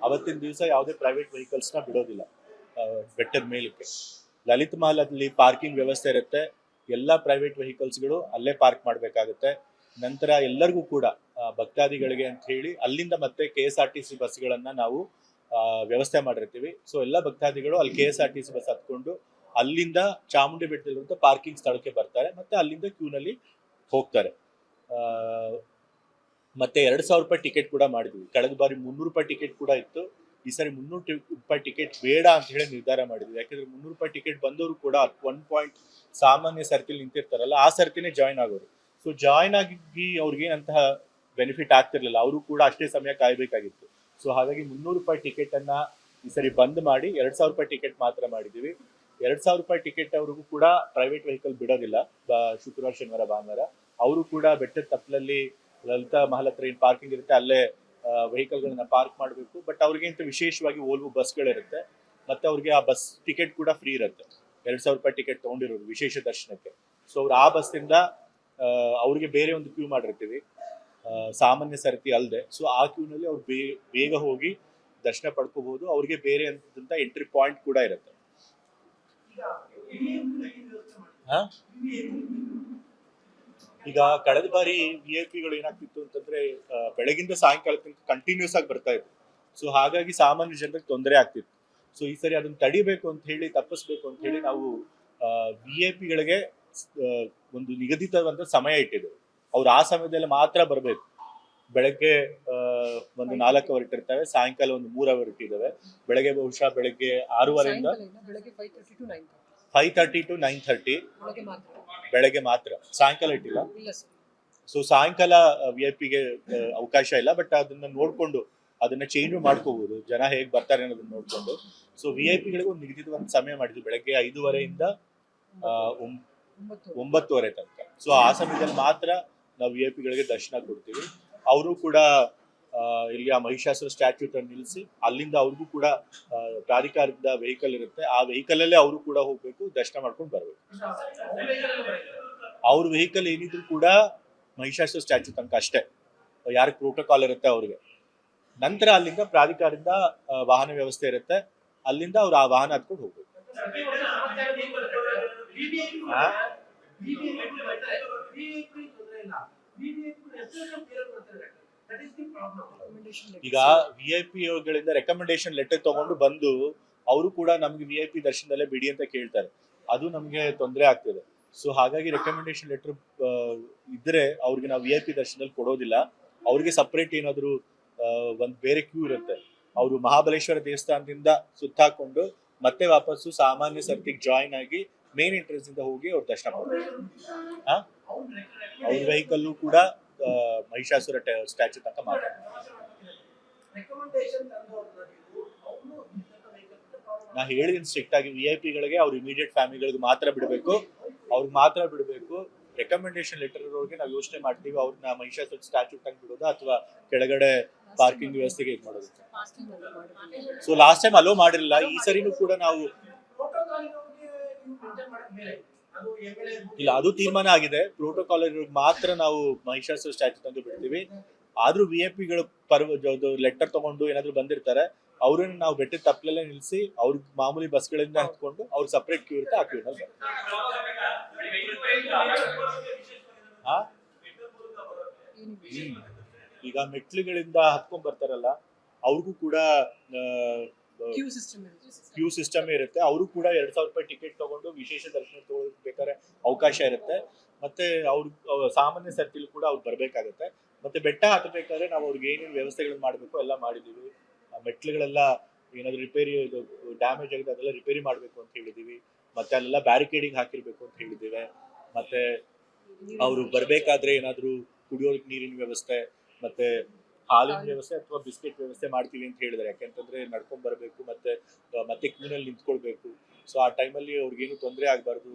ಅವತ್ತಿನ ದಿವಸ ಯಾವುದೇ ಪ್ರೈವೇಟ್ ವೆಹಿಕಲ್ಸ್ನ ಬಿಡೋದಿಲ್ಲ ಬೆಟ್ಟದ ಮೇಲಕ್ಕೆ. ಲಲಿತ್ ಮಹಲಲ್ಲಿ ಪಾರ್ಕಿಂಗ್ ವ್ಯವಸ್ಥೆ ಇರುತ್ತೆ, ಎಲ್ಲ ಪ್ರೈವೇಟ್ ವೆಹಿಕಲ್ಸ್ಗಳು ಅಲ್ಲೇ ಪಾರ್ಕ್ ಮಾಡಬೇಕಾಗುತ್ತೆ. ನಂತರ ಎಲ್ಲರಿಗೂ ಕೂಡ ಭಕ್ತಾದಿಗಳಿಗೆ ಅಂತ ಹೇಳಿ ಅಲ್ಲಿಂದ ಮತ್ತೆ KSRTC ಬಸ್ಗಳನ್ನ ನಾವು ವ್ಯವಸ್ಥೆ ಮಾಡಿರ್ತೀವಿ. ಸೊ ಎಲ್ಲ ಭಕ್ತಾದಿಗಳು ಅಲ್ಲಿ KSRTC ಬಸ್ ಹತ್ಕೊಂಡು ಅಲ್ಲಿಂದ ಚಾಮುಂಡಿ ಬೆಟ್ಟದಲ್ಲಿರುವಂಥ ಪಾರ್ಕಿಂಗ್ ಸ್ಥಳಕ್ಕೆ ಬರ್ತಾರೆ, ಮತ್ತೆ ಅಲ್ಲಿಂದ ಕ್ಯೂನಲ್ಲಿ ಹೋಗ್ತಾರೆ. ಮತ್ತೆ 2,000 ರೂಪಾಯಿ ಟಿಕೆಟ್ ಕೂಡ ಮಾಡಿದ್ವಿ. ಕಳೆದ ಬಾರಿ 300 ರೂಪಾಯಿ ಟಿಕೆಟ್ ಕೂಡ ಇತ್ತು. ಈ ಸರಿ 300 ರೂಪಾಯಿ ಟಿಕೆಟ್ ಬೇಡ ಅಂತ ಹೇಳಿ ನಿರ್ಧಾರ ಮಾಡಿದ್ವಿ. ಯಾಕಂದ್ರೆ 300 ರೂಪಾಯಿ ಟಿಕೆಟ್ ಬಂದವರು ಕೂಡ 1 ಪಾಯಿಂಟ್ ಸಾಮಾನ್ಯ ಸರ್ತಿಲಿ ನಿಂತಿರ್ತಾರಲ್ಲ, ಆ ಸರ್ತಿನೇ ಜಾಯ್ನ್ ಆಗೋರು. ಸೊ ಜಾಯ್ನ್ ಆಗಿ ಅವ್ರಿಗೇನಂತಹ ಬೆನಿಫಿಟ್ ಆಗ್ತಿರ್ಲಿಲ್ಲ, ಅವರು ಕೂಡ ಅಷ್ಟೇ ಸಮಯ ಕಾಯ್ಬೇಕಾಗಿತ್ತು. ಸೊ ಹಾಗಾಗಿ 300 ರೂಪಾಯಿ ಟಿಕೆಟ್ ಅನ್ನ ಈ ಸರಿ ಬಂದ್ ಮಾಡಿ 2,000 ರೂಪಾಯಿ ಟಿಕೆಟ್ ಮಾತ್ರ ಮಾಡಿದೀವಿ. 2,000 ರೂಪಾಯಿ ಟಿಕೆಟ್ ಅವ್ರಿಗೂ ಕೂಡ ಪ್ರೈವೇಟ್ ವೆಹಿಕಲ್ ಬಿಡೋದಿಲ್ಲ. ಶುಕ್ರವಾರ, ಶನಿವಾರ, ಭಾನುವಾರ ಅವರು ಕೂಡ ಬೆಟ್ಟದ ತಪ್ಪಲಲ್ಲಿ ಲಲಿತಾ ಮಹಲ್ ಹತ್ರ ಏನ್ ಪಾರ್ಕಿಂಗ್ ಇರುತ್ತೆ ಅಲ್ಲೇ ವೆಹಿಕಲ್ಗಳನ್ನ ಪಾರ್ಕ್ ಮಾಡಬೇಕು. ಬಟ್ ಅವ್ರಿಗಿಂತ ವಿಶೇಷವಾಗಿ ಓಲ್ವೋ ಬಸ್ಗಳಿರುತ್ತೆ, ಮತ್ತೆ ಅವ್ರಿಗೆ ಆ ಬಸ್ ಟಿಕೆಟ್ ಕೂಡ ಫ್ರೀ ಇರುತ್ತೆ. 2,000 ರೂಪಾಯಿ ಟಿಕೆಟ್ ತಗೊಂಡಿರೋರು ವಿಶೇಷ ದರ್ಶನಕ್ಕೆ. ಸೊ ಅವ್ರು ಆ ಬಸ್ಸಿಂದ ಅವ್ರಿಗೆ ಬೇರೆ ಒಂದು ಕ್ಯೂ ಮಾಡಿರ್ತೀವಿ, ಸಾಮಾನ್ಯ ಸರತಿ ಅಲ್ಲದೆ. ಸೊ ಆ ಕ್ಯೂನಲ್ಲಿ ಅವ್ರು ಬೇಗ ಹೋಗಿ ದರ್ಶನ ಪಡ್ಕೋಬಹುದು. ಅವ್ರಿಗೆ ಬೇರೆ ಅಂತ ಎಂಟ್ರಿ ಪಾಯಿಂಟ್ ಕೂಡ ಇರುತ್ತೆ. ಈಗ ಕಳೆದ ಬಾರಿ VIP ಏನಾಗ್ತಿತ್ತು ಅಂತಂದ್ರೆ ಬೆಳಗಿಂದ ಸಾಯಂಕಾಲ ತನಕ ಕಂಟಿನ್ಯೂಸ್ ಆಗಿ ಬರ್ತಾ ಇತ್ತು. ಸೊ ಹಾಗಾಗಿ ಸಾಮಾನ್ಯ ಜನರಿಗೆ ತೊಂದರೆ ಆಗ್ತಿತ್ತು. ಸೊ ಈ ಸರಿ ಅದನ್ನ ತಡಿಬೇಕು ಅಂತ ಹೇಳಿ, ತಪ್ಪಿಸ್ಬೇಕು ಅಂತ ಹೇಳಿ ನಾವು VIP ಒಂದು ನಿಗದಿತವಾದ ಸಮಯ ಇಟ್ಟಿದ್ದೇವೆ. ಅವ್ರು ಆ ಸಮಯದಲ್ಲಿ ಮಾತ್ರ ಬರಬೇಕು. ಬೆಳಗ್ಗೆ ಒಂದು 4 ಅವರ್ ಇಟ್ಟಿರ್ತವೆ, ಸಾಯಂಕಾಲ ಒಂದು 3 ಅವರ್ ಇಟ್ಟಿದ್ದಾವೆ. ಬೆಳಗ್ಗೆ ಬಹುಶಃ ಬೆಳಗ್ಗೆ 6:30 5:30 to 9:30 ಬೆಳಗ್ಗೆ ಮಾತ್ರ, ಸಾಯಂಕಾಲ ಇಟ್ಟಿಲ್ಲ. ಸೊ ಸಾಯಂಕಾಲ VIP ಅವಕಾಶ ಇಲ್ಲ, ಬಟ್ ಅದನ್ನ ನೋಡ್ಕೊಂಡು ಅದನ್ನ ಚೇಂಜ್ ಮಾಡ್ಕೋಬಹುದು, ಜನ ಹೇಗ್ ಬರ್ತಾರೆ ಅನ್ನೋದನ್ನ ನೋಡ್ಕೊಂಡು. ಸೊ VIP ಒಂದು ನಿಗದಿತ ಸಮಯ ಮಾಡಿದ್ವಿ, ಬೆಳಗ್ಗೆ 5:30 9:30 ತನಕ. ಸೊ ಆ ಸಮಯದಲ್ಲಿ ಮಾತ್ರ ನಾವು VIP ದರ್ಶನ ಕೊಡ್ತೀವಿ. ಅವರು ಕೂಡ ಇಲ್ಲಿ ಆ ಮಹಿಷಾಸುರ ಸ್ಟ್ಯಾಚ್ಯೂ ತರ ನಿಲ್ಲಿಸಿ ಅಲ್ಲಿಂದ ಅವ್ರಿಗೂ ಕೂಡ ಪ್ರಾಧಿಕಾರದ ವೆಹಿಕಲ್ ಇರುತ್ತೆ, ಆ ವೆಹಿಕಲ್ ಅಲ್ಲೇ ಅವರು ಕೂಡ ಹೋಗ್ಬೇಕು, ದರ್ಶನ ಮಾಡ್ಕೊಂಡು ಬರ್ಬೇಕು. ಅವ್ರ ವೆಹಿಕಲ್ ಏನಿದ್ರು ಕೂಡ ಮಹಿಷಾಸುರ ಸ್ಟ್ಯಾಚ್ಯೂ ತನಕ ಅಷ್ಟೇ, ಯಾರಿಗೆ ಪ್ರೋಟೋಕಾಲ್ ಇರುತ್ತೆ ಅವ್ರಿಗೆ. ನಂತರ ಅಲ್ಲಿಂದ ಪ್ರಾಧಿಕಾರದಿಂದ ವಾಹನ ವ್ಯವಸ್ಥೆ ಇರುತ್ತೆ, ಅಲ್ಲಿಂದ ಅವ್ರು ಆ ವಾಹನ ಹತ್ಕೊಂಡು ಹೋಗ್ಬೇಕು. ಈಗ VIP ರೆಕಮೆಂಡೇಶನ್ ಲೆಟರ್ ತಗೊಂಡು ಬಂದು ಅವರು ಕೂಡ ನಮ್ಗೆ VIP ದರ್ಶನದಲ್ಲೇ ಬಿಡಿ ಅಂತ ಕೇಳ್ತಾರೆ, ಅದು ನಮ್ಗೆ ತೊಂದರೆ ಆಗ್ತದೆ. ಸೊ ಹಾಗಾಗಿ ರೆಕಮೆಂಡೇಶನ್ ಲೆಟರ್ ಇದ್ರೆ ಅವ್ರಿಗೆ ನಾವು VIP ದರ್ಶನದಲ್ಲಿ ಕೊಡೋದಿಲ್ಲ. ಅವ್ರಿಗೆ ಸಪರೇಟ್ ಏನಾದ್ರು ಒಂದ್ ಬೇರೆ ಕ್ಯೂ ಇರುತ್ತೆ. ಅವರು ಮಹಾಬಲೇಶ್ವರ ದೇವಸ್ಥಾನದಿಂದ ಸುತ್ತಾಕೊಂಡು ಮತ್ತೆ ವಾಪಸ್ಸು ಸಾಮಾನ್ಯ ಸರ್ತಿಗೆ ಜಾಯಿನ್ ಆಗಿ ಮೇನ್ ಎಂಟ್ರೆನ್ಸ್ ಇಂದ ಹೋಗಿ ಅವ್ರು ದರ್ಶನ ಮಾಡ್ತಾರೆ. ಅವ್ರ ವೆಹಿಕಲ್ ಕೂಡ ಮಹಿಷಾಸುರ ಸ್ಟ್ಯಾಚ್ಯೂ ತನಕ ಮಾತಾಡ್ತಾರೆ. ನಾ ಹೇಳಿದೀನಿ ಸ್ಟ್ರಿಕ್ಟ್ ಆಗಿ, VIP ಅವ್ರ ಇಮಿಡಿಯೇಟ್ ಫ್ಯಾಮಿಲಿಗಳಿಗೆ ಮಾತ್ರ ಬಿಡಬೇಕು, ಅವ್ರಿಗೆ ಮಾತ್ರ ಬಿಡಬೇಕು. ರೆಕಮೆಂಡೇಶನ್ ಲೆಟರ್ ಇರೋರಿಗೆ ನಾವು ಯೋಚನೆ ಮಾಡ್ತೀವಿ, ಅವ್ರನ್ನ ಮಹಿಷಾಸುರ ಸ್ಟ್ಯಾಚ್ಯೂ ತನಕ ಬಿಡೋದು ಅಥವಾ ಕೆಳಗಡೆ ಪಾರ್ಕಿಂಗ್ ವ್ಯವಸ್ಥೆಗೆ ಇದು ಮಾಡೋದು. ಸೊ ಲಾಸ್ಟ್ ಟೈಮ್ ಅಲೋ ಮಾಡಿರಲಿಲ್ಲ, ಈ ಸರಿನೂ ಕೂಡ ನಾವು ಇಲ್ಲ, ಅದು ತೀರ್ಮಾನ ಆಗಿದೆ. ಪ್ರೋಟೋಕಾಲ್ ಮಾತ್ರ ನಾವು ಮಹಿಷಾಸುರ ಸ್ಟ್ಯಾಚ್ಯೂ ತನಕ ಬಿಡ್ತೀವಿ. ಆದ್ರೂ VIP ಲೆಟರ್ ತಗೊಂಡು ಏನಾದ್ರು ಬಂದಿರ್ತಾರೆ, ಅವ್ರನ್ನ ನಾವು ಬೆಟ್ಟದ ತಪ್ಪಲಲ್ಲೇ ನಿಲ್ಸಿ ಅವ್ರ ಮಾಮೂಲಿ ಬಸ್ಗಳಿಂದ ಹತ್ಕೊಂಡು ಅವ್ರ ಸಪರೇಟ್ ಕ್ಯೂ ಇರುತ್ತೆ, ಆ ಕ್ಯೂನಲ್ಲಿ ಈಗ ಮೆಟ್ಲುಗಳಿಂದ ಹತ್ಕೊಂಡ್ ಬರ್ತಾರಲ್ಲ ಅವ್ರಿಗೂ ಕೂಡ ಕ್ಯೂ ಸಿಸ್ಟಮ್ ಇರುತ್ತೆ. ಅವರು ಕೂಡ 2,000 ರೂಪಾಯಿ ಟಿಕೆಟ್ ತಗೊಂಡು ವಿಶೇಷ ದರ್ಶನ ತಗೊಳ್ಬೇಕಾದ್ರೆ ಅವಕಾಶ ಇರುತ್ತೆ. ಮತ್ತೆ ಅವ್ರು ಸಾಮಾನ್ಯ ಸರ್ತಿಲು ಕೂಡ ಅವ್ರು ಬರ್ಬೇಕಾಗತ್ತೆ. ಮತ್ತೆ ಬೆಟ್ಟ ಹತ್ತಬೇಕಾದ್ರೆ ನಾವು ಅವ್ರಿಗೆ ಏನೇನು ವ್ಯವಸ್ಥೆಗಳನ್ನ ಮಾಡಬೇಕು ಎಲ್ಲ ಮಾಡಿದೀವಿ. ಮೆಟ್ಲುಗಳೆಲ್ಲ ಏನಾದ್ರು ರಿಪೇರಿ ಡ್ಯಾಮೇಜ್ ಆಗಿದೆ ಅದೆಲ್ಲ ರಿಪೇರಿ ಮಾಡಬೇಕು ಅಂತ ಹೇಳಿದೀವಿ. ಮತ್ತೆ ಅಲ್ಲೆಲ್ಲ ಬ್ಯಾರಿಕೇಡಿಂಗ್ ಹಾಕಿರ್ಬೇಕು ಅಂತ ಹೇಳಿದ್ದೇವೆ. ಮತ್ತೆ ಅವರು ಬರ್ಬೇಕಾದ್ರೆ ಏನಾದ್ರು ಕುಡಿಯೋ ನೀರಿನ ವ್ಯವಸ್ಥೆ ಮತ್ತೆ ಹಾಲಿನ ವ್ಯವಸ್ಥೆ ಅಥವಾ ಬಿಸ್ಕೆಟ್ ವ್ಯವಸ್ಥೆ ಮಾಡ್ತೀವಿ ಅಂತ ಹೇಳಿದ್ದಾರೆ. ಯಾಕೆಂತಂದ್ರೆ ನಡ್ಕೊಂಡ್ ಬರ್ಬೇಕು, ಮತ್ತೆ ಕ್ಯೂನಲ್ಲಿ ನಿಂತ್ಕೊಳ್ಬೇಕು. ಸೊ ಆ ಟೈಮಲ್ಲಿ ಅವ್ರಿಗೇನು ತೊಂದರೆ ಆಗ್ಬಾರ್ದು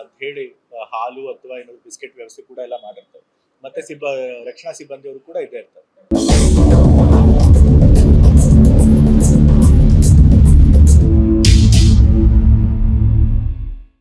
ಅಂತ ಹೇಳಿ ಹಾಲು ಅಥವಾ ಏನಾದ್ರು ಬಿಸ್ಕೆಟ್ ವ್ಯವಸ್ಥೆ ಕೂಡ ಎಲ್ಲ ಮಾಡಿರ್ತಾರೆ. ಮತ್ತೆ ರಕ್ಷಣಾ ಸಿಬ್ಬಂದಿಯವರು ಕೂಡ ಇದ್ದೇ ಇರ್ತಾರೆ.